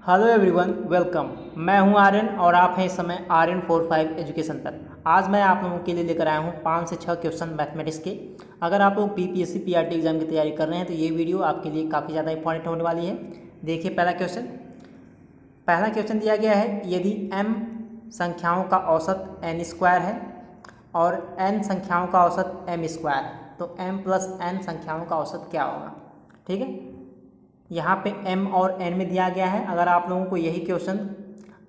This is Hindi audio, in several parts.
Hello everyone, welcome. मैं हूं आर्यन और आप हैं इस समय आर्यन 45 एजुकेशन पर। आज मैं आप लोगों के लिए लेकर आया हूं 5 से 6 क्वेश्चन मैथमेटिक्स के। अगर आप लोग पीपीएससी पीआरटी एग्जाम की तैयारी कर रहे हैं तो ये वीडियो आपके लिए काफ़ी ज़्यादा इंपॉर्टेंट होने वाली है। देखिए पहला क्वेश्चन दिया गया है, यदि m संख्याओं का औसत n स्क्वायर है और n संख्याओं का औसत m स्क्वायर है तो m प्लस n संख्याओं का औसत क्या होगा। ठीक है, यहाँ पे m और n में दिया गया है। अगर आप लोगों को यही क्वेश्चन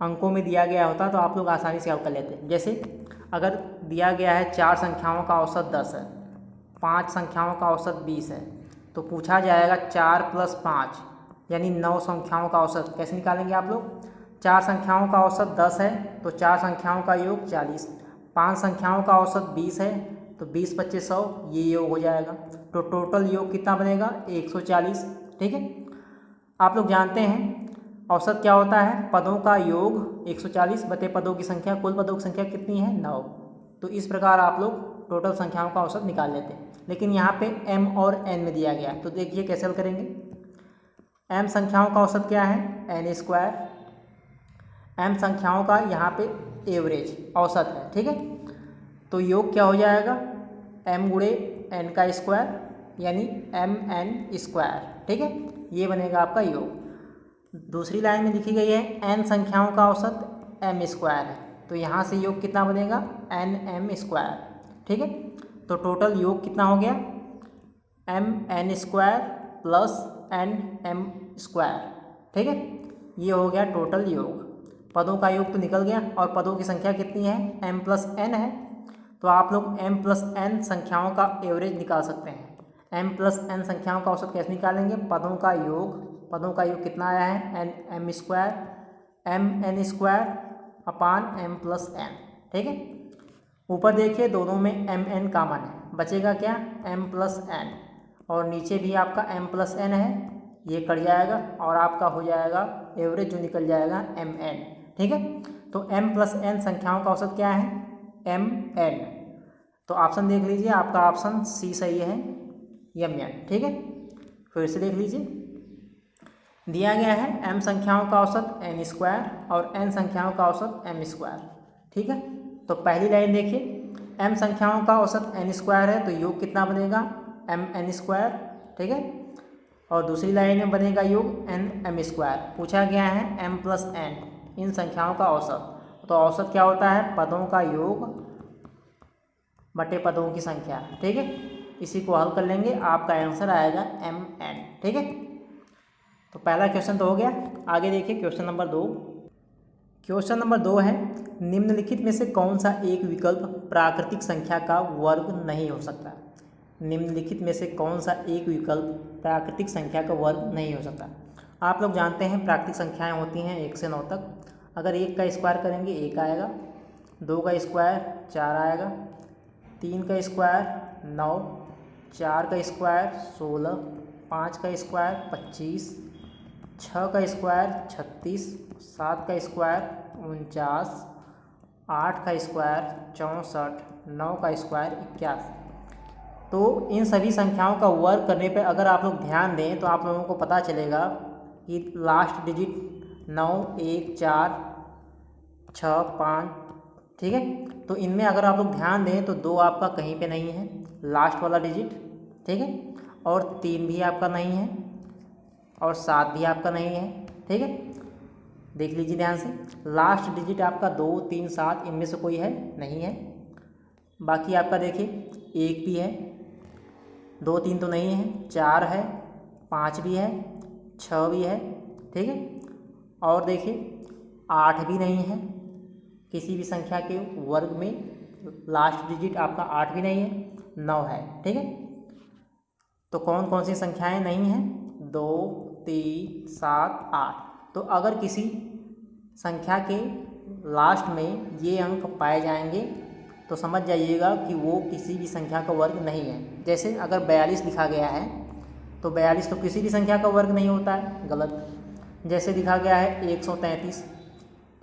अंकों में दिया गया होता तो आप लोग आसानी से हल कर लेते। जैसे अगर दिया गया है 4 संख्याओं का औसत 10 है, 5 संख्याओं का औसत 20 है, तो पूछा जाएगा 4 प्लस 5 यानी 9 संख्याओं का औसत कैसे निकालेंगे आप लोग। 4 संख्याओं का औसत 10 है तो 4 संख्याओं का योग 40, 5 संख्याओं का औसत 20 है तो 20 25 100 ये योग हो जाएगा। तो टोटल योग कितना बनेगा 140। ठीक है, आप लोग जानते हैं औसत क्या होता है, पदों का योग 140 बटे पदों की संख्या, कुल पदों की संख्या कितनी है 9। तो इस प्रकार आप लोग टोटल संख्याओं का औसत निकाल लेते हैं। लेकिन यहाँ पे m और n में दिया गया है तो देखिए कैसे हल करेंगे। m संख्याओं का औसत क्या है n स्क्वायर, m संख्याओं का यहाँ पे एवरेज औसत है। ठीक है, तो योग क्या हो जाएगा m गुणे n का स्क्वायर यानी mn स्क्वायर। ठीक है, ये बनेगा आपका योग। दूसरी लाइन में लिखी गई है n संख्याओं का औसत m स्क्वायर है तो यहाँ से योग कितना बनेगा nm स्क्वायर। ठीक है, तो टोटल योग कितना हो गया mn square plus nm square. ठीक है, ये हो गया टोटल योग। पदों का योग तो निकल गया और पदों की संख्या कितनी है m प्लस n है, तो आप लोग m प्लस n संख्याओं का एवरेज निकाल सकते हैं। m प्लस n संख्याओं का औसत कैसे निकालेंगे, पदों का योग कितना आया है m square mn square upon m plus n। ठीक है, ऊपर देखिए दोनों में mn कॉमन है, बचेगा क्या m प्लस n और नीचे भी आपका m प्लस n है, ये कट जाएगा और आपका हो जाएगा एवरेज जो निकल जाएगा mn। ठीक है, तो m प्लस n संख्याओं का औसत क्या है mn। तो ऑप्शन देख लीजिए, आपका ऑप्शन सी सही है mn। ठीक है, फिर से देख लीजिए, दिया गया है m संख्याओं का औसत n स्क्वायर और n संख्याओं का औसत m स्क्वायर। ठीक है, तो पहली लाइन देखिए m संख्याओं का औसत n स्क्वायर है तो योग कितना बनेगा mn स्क्वायर। ठीक है, और दूसरी लाइन में बनेगा योग nm स्क्वायर। पूछा गया है m प्लस n इन संख्याओं का औसत, तो औसत क्या होता है पदों का योग बटे पदों की संख्या। ठीक है, इसी को हल कर लेंगे, आपका आंसर आएगा mn। ठीक है, तो पहला क्वेश्चन तो हो गया। आगे देखिए क्वेश्चन नंबर 2। क्वेश्चन नंबर 2 है, निम्नलिखित में से कौन सा एक विकल्प प्राकृतिक संख्या का वर्ग नहीं हो सकता। निम्नलिखित में से कौन सा एक विकल्प प्राकृतिक संख्या का वर्ग नहीं हो सकता। आप लोग जानते हैं प्राकृतिक संख्याएं होती हैं 1 से 9 तक। अगर 1 का स्क्वायर करेंगे 1 आएगा, 2 का स्क्वायर 4 आएगा, 3 का स्क्वायर 9, 4 का स्क्वायर 16, 5 का स्क्वायर 25, 6 का स्क्वायर 36, 7 का स्क्वायर 49, 8 का स्क्वायर 64, 9 का स्क्वायर 81। तो इन सभी संख्याओं का वर्ग करने पे अगर आप लोग ध्यान दें तो आप लोगों को पता चलेगा कि लास्ट डिजिट 9, 1, 4, 6, 5। ठीक है, तो इनमें अगर आप लोग ध्यान दें तो 2 आपका कहीं पे नहीं है लास्ट वाला डिजिट। ठीक है, और 3 भी आपका नहीं है और 7 भी आपका नहीं है। ठीक है, देख लीजिए ध्यान से, लास्ट डिजिट आपका 2, 3, 7 इनमें से कोई है नहीं है। बाकी आपका देखिए 1 भी है, 2, 3 तो नहीं है, 4 है, 5 भी है, 6 भी है। ठीक है, और देखिए 8 भी नहीं है, किसी भी संख्या के वर्ग में लास्ट डिजिट आपका 8 भी नहीं है, 9 है। ठीक है, तो कौन कौन सी संख्याएं नहीं हैं 2, 3, 7, 8। तो अगर किसी संख्या के लास्ट में ये अंक पाए जाएंगे तो समझ जाइएगा कि वो किसी भी संख्या का वर्ग नहीं है। जैसे अगर 42 लिखा गया है तो 42 तो किसी भी संख्या का वर्ग नहीं होता है, गलत। जैसे लिखा गया है 133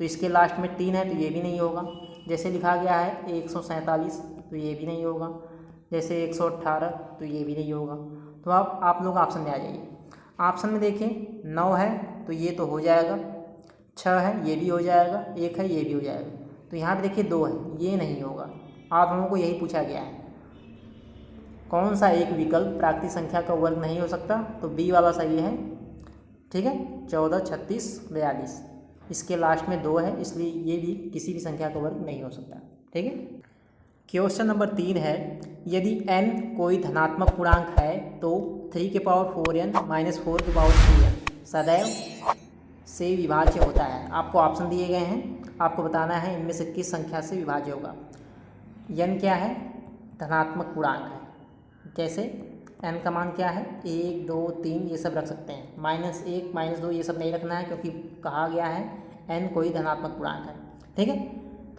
तो इसके लास्ट में 3 है तो ये भी नहीं होगा। जैसे लिखा गया है 147 तो ये भी नहीं होगा। जैसे 118 तो ये भी नहीं होगा। तो आप लोग ऑप्शन में आ जाइए। ऑप्शन में देखिए 9 है तो ये तो हो जाएगा, 6 है ये भी हो जाएगा, 1 है ये भी हो जाएगा। तो यहाँ पे देखिए 2 है, ये नहीं होगा। आप लोगों को यही पूछा गया है, कौन सा एक विकल्प प्राकृतिक संख्या का वर्ग नहीं हो सकता, तो बी वाला सही है। ठीक है, 14, 36, 42, इसके लास्ट में 2 है, इसलिए ये भी किसी भी संख्या का वर्ग नहीं हो सकता। ठीक है, क्वेश्चन नंबर 3 है, यदि n कोई धनात्मक पूर्णांक है तो 3 के पावर 4n माइनस 4 के पावर 3n सदैव से विभाज्य होता है। आपको ऑप्शन दिए गए हैं, आपको बताना है इनमें से किस संख्या से विभाज्य होगा। n क्या है, धनात्मक पूर्णांक है, जैसे n का मान क्या है, 1, 2, 3 ये सब रख सकते हैं। -1, -2 ये सब नहीं रखना है, क्योंकि कहा गया है n कोई धनात्मक पूर्णांक है। ठीक है,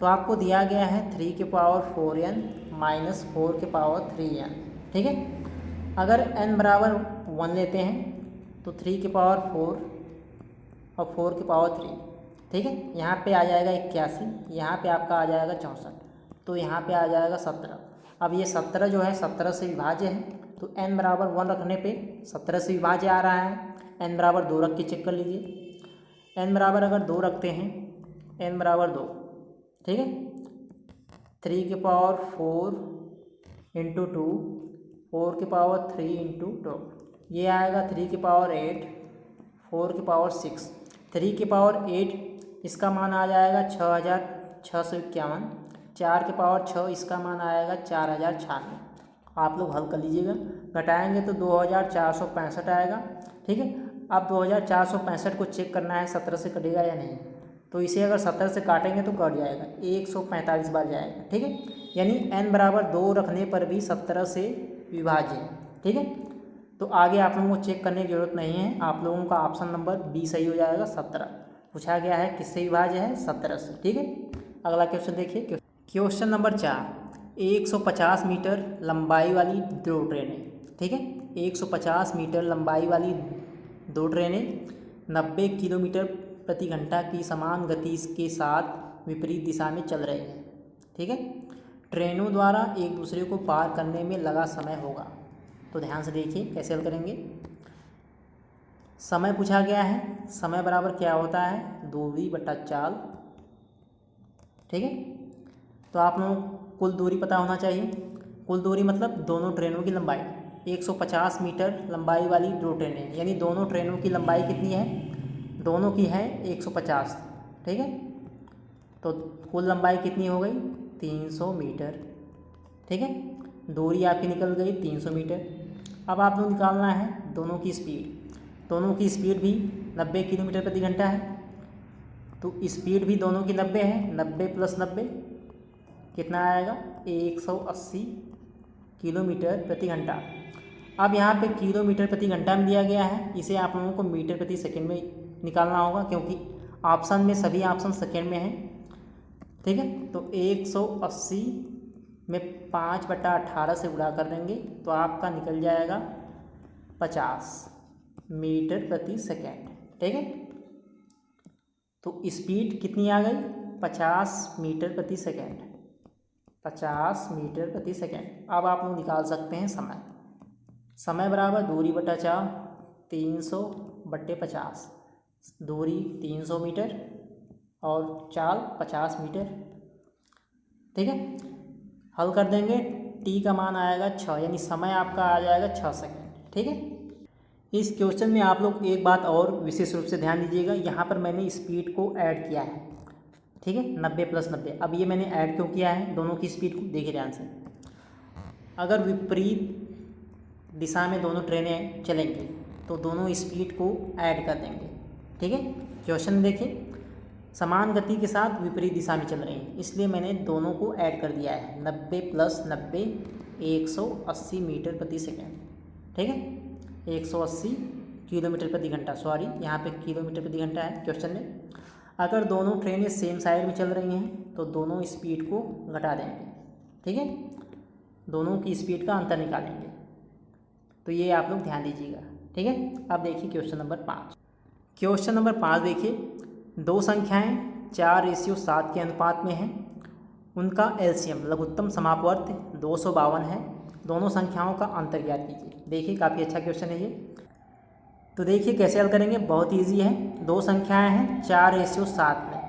तो आपको दिया गया है 3 के पावर 4n माइनस 4 के पावर 3n। ठीक है, अगर n बराबर 1 लेते हैं तो 3 के पावर 4 और 4 के पावर 3। ठीक है, यहाँ पे आ जाएगा 81, यहाँ पे आपका आ जाएगा 64, तो यहाँ पे आ जाएगा 17। अब ये 17 जो है 17 से विभाज्य है, तो n बराबर 1 रखने पे 17 से विभाज्य आ रहा है। n बराबर 2 रख के चेक कर लीजिए। n बराबर अगर 2 रखते हैं, n बराबर 2, ठीक है, 3 के पावर 4 इंटू 2, 4 के पावर 3 इंटू 2, ये आएगा 3 के पावर 8, 4 के पावर 6, 3 के पावर 8 इसका मान आ जाएगा 6651, 4 के पावर 6 इसका मान आएगा 4096। आप लोग हल कर लीजिएगा, घटाएंगे तो 2465 आएगा। ठीक है, अब 2465 को चेक करना है 17 से कटेगा या नहीं, तो इसे अगर 17 से काटेंगे तो कट जाएगा, 145 बार जाएगा। ठीक है, यानी n बराबर 2 रखने पर भी 17 से विभाज्य है। ठीक है, तो आगे आप लोगों को चेक करने की जरूरत नहीं है, आप लोगों का ऑप्शन नंबर बी सही हो जाएगा। 17 पूछा गया है किससे विभाज्य है, 17 से। ठीक है, अगला क्वेश्चन देखिए, क्वेश्चन नंबर 4, 150 मीटर लंबाई वाली 2 ट्रेनें। ठीक है, 150 मीटर लंबाई वाली 2 ट्रेनें 90 किलोमीटर प्रति घंटा की समान गति के साथ विपरीत दिशा में चल रही हैं। ठीक है, ट्रेनों द्वारा एक दूसरे को पार करने में लगा समय होगा। तो ध्यान से देखिए कैसे हल करेंगे। समय पूछा गया है, समय बराबर क्या होता है, दूरी बटा चाल। ठीक है, तो आप लोगों को कुल दूरी पता होना चाहिए। कुल दूरी मतलब दोनों ट्रेनों की लंबाई, 150 मीटर लंबाई वाली 2 ट्रेनें, यानी दोनों ट्रेनों की लंबाई कितनी है, दोनों की है 150। ठीक है, तो कुल लंबाई कितनी हो गई, 300 मीटर। ठीक है, दूरी आपकी निकल गई 300 मीटर। अब आप लोग निकालना है दोनों की स्पीड। दोनों की स्पीड भी 90 किलोमीटर प्रति घंटा है, तो स्पीड भी दोनों की 90 है। 90 + 90 कितना आएगा, 180 किलोमीटर प्रति घंटा। अब यहाँ पे किलोमीटर प्रति घंटा में दिया गया है, इसे आप लोगों को मीटर प्रति सेकंड में निकालना होगा, क्योंकि ऑप्शन में सभी ऑप्शन सेकंड में हैं। ठीक है, तो 180 में 5/18 से गुणा कर देंगे तो आपका निकल जाएगा 50 मीटर प्रति सेकंड। ठीक है, तो स्पीड कितनी आ गई, 50 मीटर प्रति सेकंड, 50 मीटर प्रति सेकंड। अब आप लोग निकाल सकते हैं समय। समय बराबर दूरी बटा चाल, 300/50, दूरी 300 मीटर और चाल 50 मीटर। ठीक है, हल कर देंगे, t का मान आएगा 6, यानी समय आपका आ जाएगा 6 सेकंड। ठीक है, इस क्वेश्चन में आप लोग एक बात और विशेष रूप से ध्यान दीजिएगा, यहाँ पर मैंने स्पीड को ऐड किया है। ठीक है, 90 + 90। अब ये मैंने ऐड क्यों किया है, दोनों की स्पीड को देखिए ध्यान से। अगर विपरीत दिशा में दोनों ट्रेनें चलेंगी तो दोनों स्पीड को ऐड कर देंगे। ठीक है, क्वेश्चन में देखिए, समान गति के साथ विपरीत दिशा में चल रही हैं, इसलिए मैंने दोनों को ऐड कर दिया है। 90 + 90 180 मीटर प्रति सेकंड। ठीक है, 180 किलोमीटर प्रति घंटा, सॉरी यहाँ पे किलोमीटर प्रति घंटा है क्वेश्चन में। अगर दोनों ट्रेनें सेम साइड में चल रही हैं तो दोनों स्पीड को घटा देंगे। ठीक है, दोनों की स्पीड का अंतर निकालेंगे, तो ये आप लोग ध्यान दीजिएगा। ठीक है, अब देखिए क्वेश्चन नंबर 5। क्वेश्चन नंबर 5 देखिए, 2 संख्याएं 4:7 के अनुपात में हैं, उनका एलसीएम लघुत्तम समापवर्त 252 है, दोनों संख्याओं का अंतर ज्ञात कीजिए। देखिए काफ़ी अच्छा क्वेश्चन है ये। तो देखिए कैसे हल करेंगे, बहुत ईजी है। दो संख्याएं हैं 4:7 में,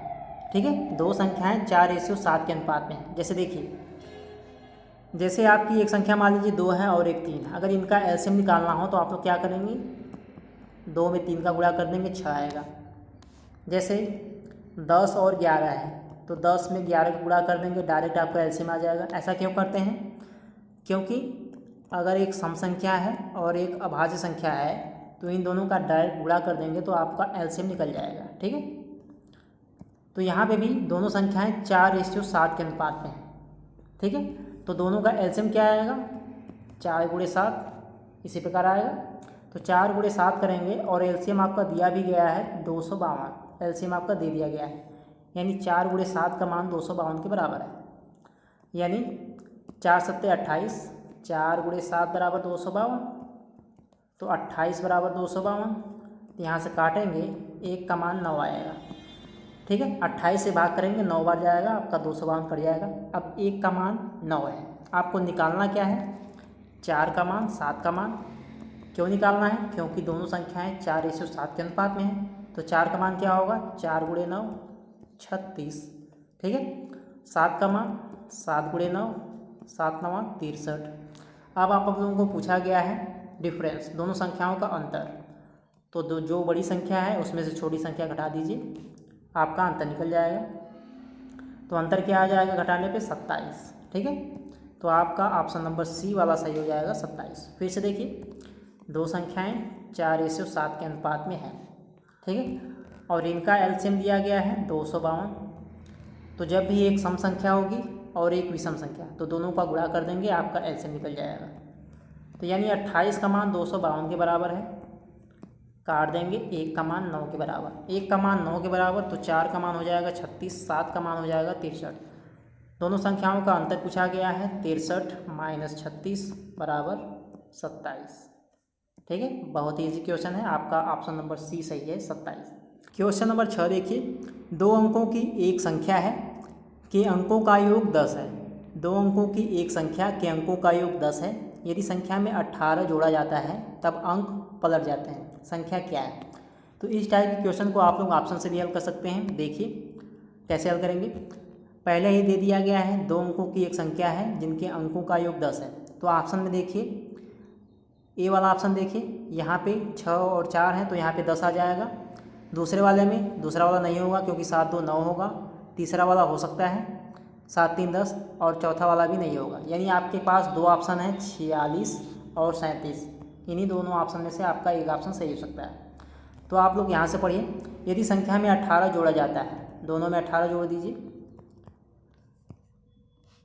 ठीक है, दो संख्याएं 4:7 के अनुपात में हैं। जैसे देखिए, जैसे आपकी एक संख्या मान लीजिए 2 है और एक 3 है, अगर इनका एलसीएम निकालना हो तो आप लोग क्या करेंगे, 2 में 3 का गुणा कर देंगे, 6 आएगा। जैसे 10 और 11 है तो 10 में 11 का गुणा कर देंगे, डायरेक्ट आपका एलसीएम आ जाएगा। ऐसा क्यों करते हैं, क्योंकि अगर एक सम संख्या है और एक अभाज्य संख्या है तो इन दोनों का डायरेक्ट गुणा कर देंगे तो आपका एलसीएम निकल जाएगा, ठीक है। तो यहाँ पे भी दोनों संख्याएं 4:7 के अनुपात में हैं, ठीक है। तो दोनों का एलसीएम क्या आएगा, 4 × 7 इसी प्रकार आएगा। तो 4 × 7 करेंगे और एलसीएम आपका दिया भी गया है 252, एलसीएम आपका दे दिया गया है, यानी 4 × 7 का मान 252 के बराबर है। यानी 4 × 7 = 28, 4 × 7 = 252, तो 28 = 252। यहाँ से काटेंगे, 1 का मान 9 आएगा, ठीक है। 28 से भाग करेंगे, 9 बार जाएगा, आपका 252 कट जाएगा। अब 1 का मान 9 है, आपको निकालना क्या है, 4 का मान, 7 का मान। क्यों निकालना है, क्योंकक्योंकि दोनों संख्याएं 4:7 के अनुपात में हैं। तो 4 का मान क्या होगा, 4 × 9 = 36, ठीक है। 7 का मान 7 × 9 = 7 × 9 = 63। अब आप लोगों को पूछा गया है डिफरेंस, दोनों संख्याओं का अंतर। तो जो बड़ी संख्या है उसमें से छोटी संख्या घटा दीजिए, आपका अंतर निकल जाएगा। तो अंतर क्या आ जाएगा घटाने पे, 27, ठीक है। तो आपका ऑप्शन नंबर सी वाला सही हो जाएगा, 27। फिर से देखिए, दो संख्याएं 4:7 के अनुपात में हैं, ठीक है, और इनका एलसीएम दिया गया है 252। तो जब भी एक सम संख्या होगी और एक विषम संख्या, तो दोनों का गुणा कर देंगे, आपका एलसीएम निकल जाएगा। तो यानी 28 का मान 252 के बराबर है, काट देंगे, 1 का मान 9 के बराबर। 1 का मान 9 के बराबर, तो 4 का मान हो जाएगा 36, 7 का मान हो जाएगा 63। दोनों संख्याओं का अंतर पूछा गया है, 63 - 36 = 27, ठीक है। बहुत ही ईजी क्वेश्चन है, आपका ऑप्शन नंबर सी सही है, 27। क्वेश्चन नंबर 6 देखिए, 2 अंकों की एक संख्या है के अंकों का योग 10 है। 2 अंकों की एक संख्या के अंकों का योग 10 है। यदि संख्या में 18 जोड़ा जाता है तब अंक पलट जाते हैं, संख्या क्या है। तो इस टाइप के क्वेश्चन को आप लोग ऑप्शन से भी हल कर सकते हैं। देखिए कैसे हल करेंगे, पहले ही दे दिया गया है 2 अंकों की एक संख्या है जिनके अंकों का योग 10 है। तो ऑप्शन में देखिए, ए वाला ऑप्शन देखिए, यहाँ पे 6 और 4 हैं तो यहाँ पे 10 आ जाएगा। दूसरे वाले में दूसरा वाला नहीं होगा क्योंकि 7 × 2 = 9 होगा। तीसरा वाला हो सकता है 7 × 3 = 10, और चौथा वाला भी नहीं होगा। यानी आपके पास 2 ऑप्शन हैं, 46 और 37। इन्हीं दोनों ऑप्शन में से आपका एक ऑप्शन सही हो सकता है। तो आप लोग यहाँ से पढ़िए, यदि संख्या में 18 जोड़ा जाता है, दोनों में 18 जोड़ दीजिए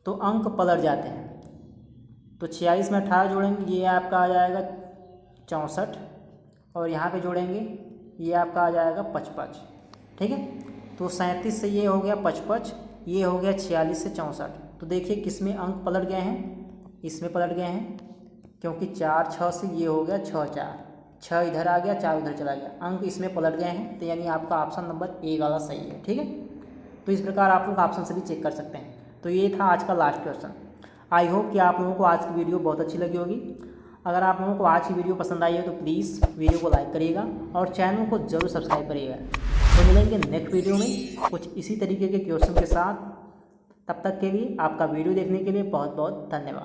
तो अंक पलट जाते हैं। तो 46 में 18 जोड़ेंगे, ये आपका आ जाएगा 64, और यहाँ पे जोड़ेंगे ये आपका आ जाएगा 55, ठीक है। तो 37 से ये हो गया 55, ये हो गया 46 से 64। तो देखिए किस में अंक पलट गए हैं, इसमें पलट गए हैं, क्योंकि 4 6 से ये हो गया 6 4, 6 इधर आ गया, 4 उधर चला गया, अंक इसमें पलट गए हैं। तो यानी आपका ऑप्शन नंबर ए वाला सही है, ठीक है। तो इस प्रकार आप लोग ऑप्शन से भी चेक कर सकते हैं। तो ये था आज का लास्ट क्वेश्चन। आई होप कि आप लोगों को आज की वीडियो बहुत अच्छी लगी होगी। अगर आप लोगों को आज की वीडियो पसंद आई हो तो प्लीज़ वीडियो को लाइक करिएगा और चैनल को ज़रूर सब्सक्राइब करिएगा। तो मिलेंगे नेक्स्ट वीडियो में कुछ इसी तरीके के क्वेश्चन के साथ। तब तक के लिए आपका वीडियो देखने के लिए बहुत बहुत धन्यवाद।